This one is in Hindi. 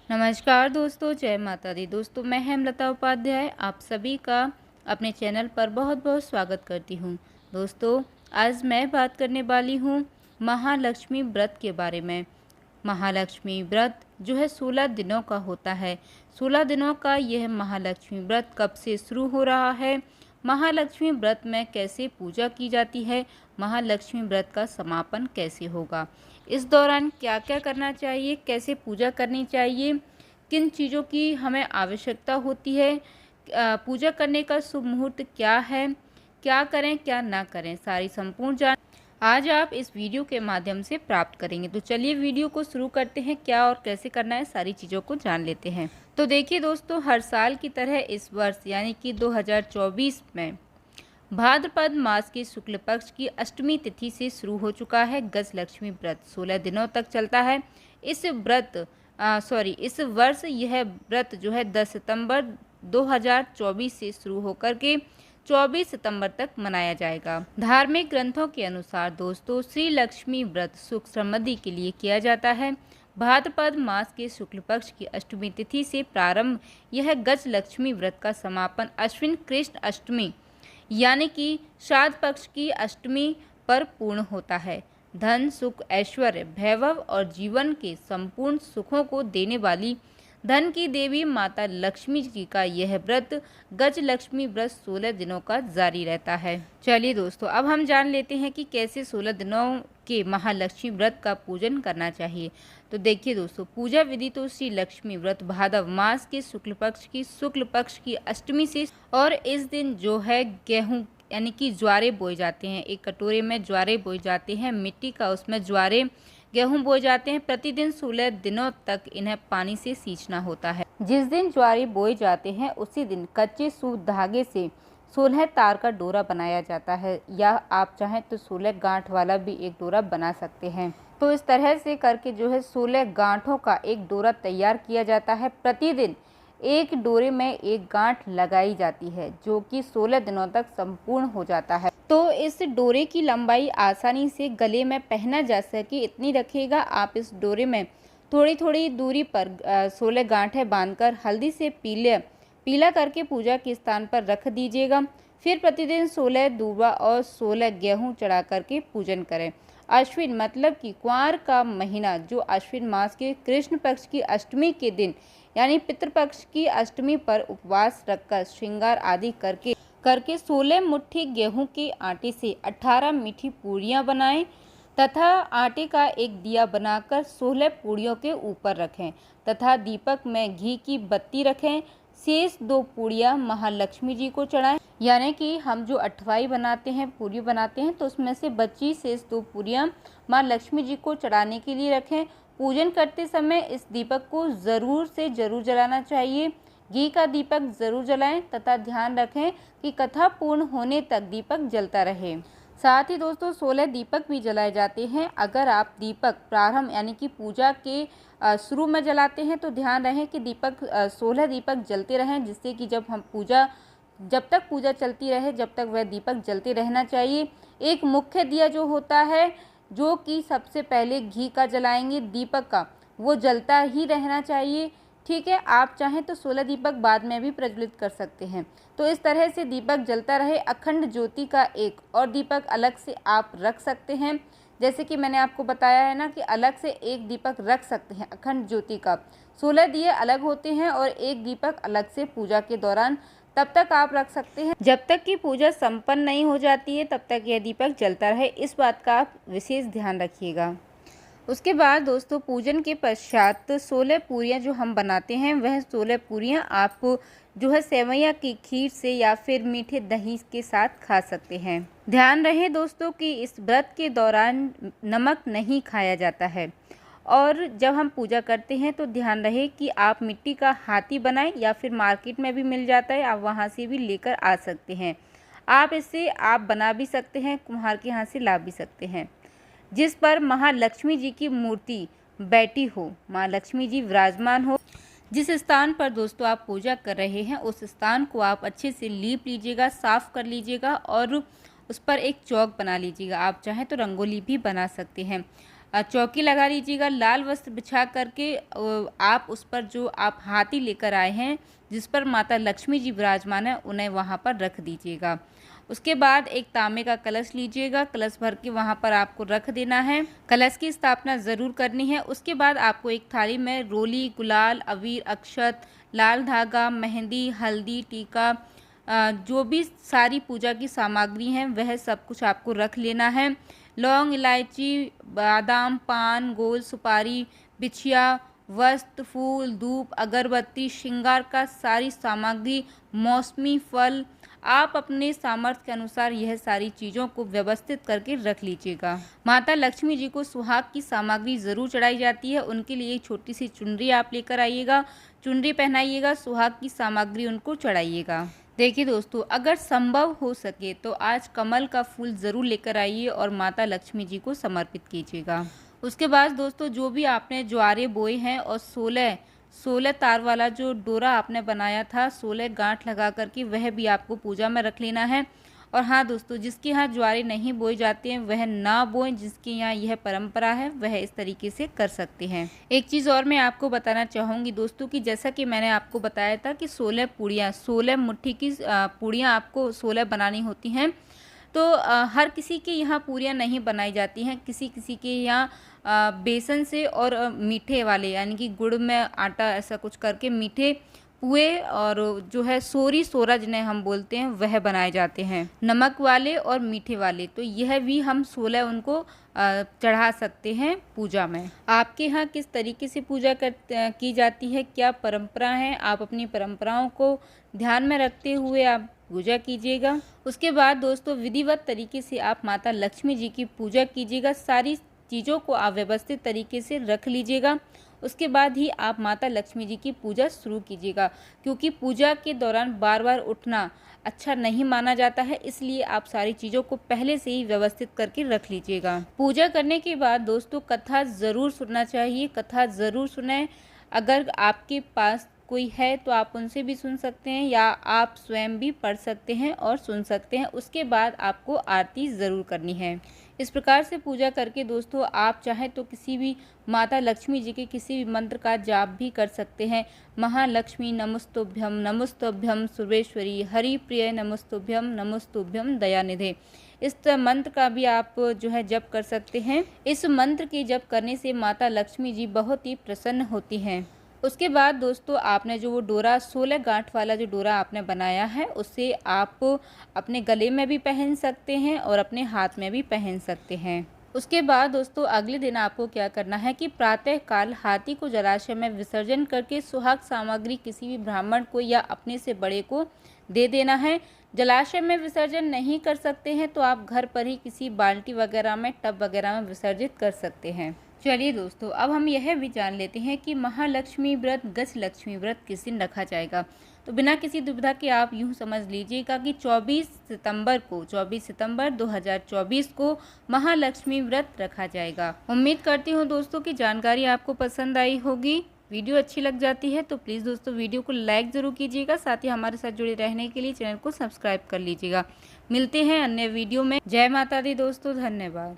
नमस्कार दोस्तों, जय माता दी। दोस्तों, मैं हेमलता उपाध्याय आप सभी का अपने चैनल पर बहुत बहुत स्वागत करती हूँ। दोस्तों, आज मैं बात करने वाली हूँ महालक्ष्मी व्रत के बारे में। महालक्ष्मी व्रत जो है 16 दिनों का होता है। 16 दिनों का यह महालक्ष्मी व्रत कब से शुरू हो रहा है, महालक्ष्मी व्रत में कैसे पूजा की जाती है, महालक्ष्मी व्रत का समापन कैसे होगा, इस दौरान क्या क्या करना चाहिए, कैसे पूजा करनी चाहिए, किन चीज़ों की हमें आवश्यकता होती है, पूजा करने का शुभ मुहूर्त क्या है, क्या करें क्या ना करें, सारी संपूर्ण जान आज आप इस वीडियो के माध्यम से प्राप्त करेंगे। तो चलिए वीडियो को शुरू करते हैं। क्या और कैसे करना है, सारी चीज़ों को जान लेते हैं। तो देखिए दोस्तों, हर साल की तरह इस वर्ष यानी कि 2024 में भाद्रपद मास के शुक्ल पक्ष की अष्टमी तिथि से शुरू हो चुका है गज लक्ष्मी व्रत। 16 दिनों तक चलता है। इस वर्ष यह व्रत जो है 10 सितंबर 2024 से शुरू होकर के 24 सितंबर तक मनाया जाएगा। धार्मिक ग्रंथों के अनुसार दोस्तों, श्री लक्ष्मी व्रत सुख समृद्धि के लिए किया जाता है। भाद्रपद मास के शुक्ल पक्ष की अष्टमी तिथि से प्रारंभ यह गज लक्ष्मी व्रत का समापन अश्विन कृष्ण अष्टमी यानी कि श्राद्ध पक्ष की अष्टमी पर पूर्ण होता है। धन, सुख, ऐश्वर्य, वैभव और जीवन के संपूर्ण सुखों को देने वाली धन की देवी माता लक्ष्मी जी का यह व्रत गज लक्ष्मी व्रत 16 दिनों का जारी रहता है। चलिए दोस्तों, अब हम जान लेते हैं कि कैसे 16 दिनों के महालक्ष्मी व्रत का पूजन करना चाहिए। तो देखिए दोस्तों, पूजा विधि तो श्री लक्ष्मी व्रत भादव मास के शुक्ल पक्ष की अष्टमी से, और इस दिन जो है गेहूं यानी कि ज्वारे बोए जाते हैं। एक कटोरे में ज्वारे बोए जाते हैं, मिट्टी का उसमें ज्वारे गेहूं बोए जाते हैं। प्रतिदिन 16 दिनों तक इन्हें पानी से सींचना होता है। जिस दिन ज्वारे बोए जाते हैं उसी दिन कच्चे सूत धागे से 16 तार का डोरा बनाया जाता है, या आप चाहें तो 16 गांठ वाला भी एक डोरा बना सकते हैं। तो इस तरह से करके जो है 16 गांठों का एक डोरा तैयार किया जाता है। प्रतिदिन एक डोरे में एक गांठ लगाई जाती है, जो कि 16 दिनों तक संपूर्ण हो जाता है। तो इस डोरे की लंबाई आसानी से गले में पहना जा सके इतनी रखिएगा। आप इस डोरे में थोड़ी थोड़ी दूरी पर 16 गांठें बांधकर हल्दी से पीला करके पूजा के स्थान पर रख दीजिएगा। फिर प्रतिदिन 16 दूबा और 16 गेहूं चढ़ा करके पूजन करें। अश्विन मतलब कि कुंवार का महीना, जो अश्विन मास के कृष्ण पक्ष की अष्टमी के दिन यानी पितृपक्ष की अष्टमी पर उपवास रखकर श्रृंगार आदि करके 16 मुट्ठी गेहूं के आटे से 18 मीठी पूड़ियाँ बनाएं तथा आटे का एक दिया बनाकर 16 पूड़ियों के ऊपर रखें तथा दीपक में घी की बत्ती रखें। शेष 2 पूड़ियाँ महालक्ष्मी जी को चढ़ाएं। यानी कि हम जो अठवाई बनाते हैं, पूरी बनाते हैं, तो उसमें से बची शेष 2 पूड़ियाँ माँ लक्ष्मी जी को चढ़ाने के लिए रखें। पूजन करते समय इस दीपक को ज़रूर जलाना चाहिए। घी का दीपक ज़रूर जलाएं तथा ध्यान रखें कि कथा पूर्ण होने तक दीपक जलता रहे। साथ ही दोस्तों 16 दीपक भी जलाए जाते हैं। अगर आप दीपक प्रारंभ यानी कि पूजा के शुरू में जलाते हैं तो ध्यान रहे कि 16 दीपक जलते रहें, जिससे कि जब तक पूजा चलती रहे जब तक वह दीपक जलते रहना चाहिए। एक मुख्य दिया जो होता है, जो कि सबसे पहले घी का जलाएंगे दीपक का, वो जलता ही रहना चाहिए। ठीक है, आप चाहें तो 16 दीपक बाद में भी प्रज्वलित कर सकते हैं। तो इस तरह से दीपक जलता रहे। अखंड ज्योति का एक और दीपक अलग से आप रख सकते हैं, जैसे कि मैंने आपको बताया है ना कि अलग से एक दीपक रख सकते हैं अखंड ज्योति का। 16 दिए अलग होते हैं और एक दीपक अलग से पूजा के दौरान तब तक आप रख सकते हैं जब तक कि पूजा संपन्न नहीं हो जाती है, तब तक यह दीपक जलता रहे। इस बात का आप विशेष ध्यान रखिएगा। उसके बाद दोस्तों, पूजन के पश्चात 16 पूरियाँ जो हम बनाते हैं, वह 16 पूरियाँ आप जो है सेवैया की खीर से या फिर मीठे दही के साथ खा सकते हैं। ध्यान रहे दोस्तों कि इस व्रत के दौरान नमक नहीं खाया जाता है। और जब हम पूजा करते हैं तो ध्यान रहे कि आप मिट्टी का हाथी बनाएं, या फिर मार्केट में भी मिल जाता है, आप वहाँ से भी लेकर आ सकते हैं। आप बना भी सकते हैं, कुम्हार के यहाँ से ला भी सकते हैं, जिस पर महालक्ष्मी जी की मूर्ति बैठी हो, माँ लक्ष्मी जी विराजमान हो। जिस स्थान पर दोस्तों आप पूजा कर रहे हैं उस स्थान को आप अच्छे से लीप लीजिएगा, साफ कर लीजिएगा और उस पर एक चौक बना लीजिएगा। आप चाहें तो रंगोली भी बना सकते हैं। चौकी लगा लीजिएगा। लाल वस्त्र बिछा करके आप उस पर जो आप हाथी लेकर आए हैं जिस पर माता लक्ष्मी जी विराजमान है उन्हें वहाँ पर रख दीजिएगा। उसके बाद एक तांबे का कलश लीजिएगा, कलश भर के वहाँ पर आपको रख देना है। कलश की स्थापना ज़रूर करनी है। उसके बाद आपको एक थाली में रोली, गुलाल, अबीर, अक्षत, लाल धागा, मेहंदी, हल्दी, टीका, जो भी सारी पूजा की सामग्री हैं वह सब कुछ आपको रख लेना है। लौंग, इलायची, बादाम, पान, गोल सुपारी, बिछिया, वस्त्र, फूल, धूप, अगरबत्ती, श्रृंगार का सारी सामग्री, मौसमी फल, आप अपने सामर्थ्य के अनुसार यह सारी चीज़ों को व्यवस्थित करके रख लीजिएगा। माता लक्ष्मी जी को सुहाग की सामग्री ज़रूर चढ़ाई जाती है। उनके लिए एक छोटी सी चुनरी आप लेकर आइएगा, चुनरी पहनाइएगा, सुहाग की सामग्री उनको चढ़ाइएगा। देखिए दोस्तों, अगर संभव हो सके तो आज कमल का फूल ज़रूर लेकर आइए और माता लक्ष्मी जी को समर्पित कीजिएगा। उसके बाद दोस्तों, जो भी आपने ज्वारे बोए हैं और 16 तार वाला जो डोरा आपने बनाया था 16 गांठ लगा करके, वह भी आपको पूजा में रख लेना है। और हाँ दोस्तों, जिसके यहाँ ज्वारे नहीं बोए जाते हैं वह ना बोएं, जिसके यहाँ यह परंपरा है वह इस तरीके से कर सकते हैं। एक चीज़ और मैं आपको बताना चाहूँगी दोस्तों कि जैसा कि मैंने आपको बताया था कि 16 पूड़ियाँ, 16 मुट्ठी की पूड़ियाँ आपको 16 बनानी होती हैं। तो हर किसी के यहाँ पूरियाँ नहीं बनाई जाती हैं, किसी किसी के यहाँ बेसन से और मीठे वाले यानी कि गुड़ में आटा ऐसा कुछ करके मीठे पुए और जो है सोरी सोरा जिन्हें हम बोलते हैं वह बनाए जाते हैं, नमक वाले और मीठे वाले। तो यह भी हम 16 उनको चढ़ा सकते हैं पूजा में। आपके यहाँ किस तरीके से पूजा की जाती है, क्या परंपरा है, आप अपनी परंपराओं को ध्यान में रखते हुए आप पूजा कीजिएगा। उसके बाद दोस्तों, विधिवत तरीके से आप माता लक्ष्मी जी की पूजा कीजिएगा। सारी चीज़ों को आप व्यवस्थित तरीके से रख लीजिएगा। उसके बाद ही आप माता लक्ष्मी जी की पूजा शुरू कीजिएगा, क्योंकि पूजा के दौरान बार बार उठना अच्छा नहीं माना जाता है, इसलिए आप सारी चीज़ों को पहले से ही व्यवस्थित करके रख लीजिएगा। पूजा करने के बाद दोस्तों, कथा ज़रूर सुनना चाहिए, कथा ज़रूर सुनें। अगर आपके पास कोई है तो आप उनसे भी सुन सकते हैं या आप स्वयं भी पढ़ सकते हैं और सुन सकते हैं। उसके बाद आपको आरती ज़रूर करनी है। इस प्रकार से पूजा करके दोस्तों, आप चाहे तो किसी भी माता लक्ष्मी जी के किसी भी मंत्र का जाप भी कर सकते हैं। महालक्ष्मी नमस्तुभ्यम, नमस्तुभ्यम सुरेश्वरी, हरि प्रिय नमस्तुभ्यम, नमस्तुभ्यम दयानिधे, इस मंत्र का भी आप जो है जप कर सकते हैं। इस मंत्र के जप करने से माता लक्ष्मी जी बहुत ही प्रसन्न होती हैं। उसके बाद दोस्तों, आपने जो वो डोरा 16 गांठ वाला जो डोरा आपने बनाया है उसे आप अपने गले में भी पहन सकते हैं और अपने हाथ में भी पहन सकते हैं। उसके बाद दोस्तों, अगले दिन आपको क्या करना है कि प्रातः काल हाथी को जलाशय में विसर्जन करके सुहाग सामग्री किसी भी ब्राह्मण को या अपने से बड़े को दे देना है। जलाशय में विसर्जन नहीं कर सकते हैं तो आप घर पर ही किसी बाल्टी वगैरह में, टब वगैरह में विसर्जित कर सकते हैं। चलिए दोस्तों, अब हम यह भी जान लेते हैं कि महालक्ष्मी व्रत, गजलक्ष्मी व्रत किस दिन रखा जाएगा। तो बिना किसी दुविधा के आप यूँ समझ लीजिएगा कि 24 सितंबर 2024 को महालक्ष्मी व्रत रखा जाएगा। उम्मीद करती हूँ दोस्तों की जानकारी आपको पसंद आई होगी। वीडियो अच्छी लग जाती है तो प्लीज़ दोस्तों वीडियो को लाइक ज़रूर कीजिएगा, साथ ही हमारे साथ जुड़े रहने के लिए चैनल को सब्सक्राइब कर लीजिएगा। मिलते हैं अन्य वीडियो में। जय माता दी दोस्तों, धन्यवाद।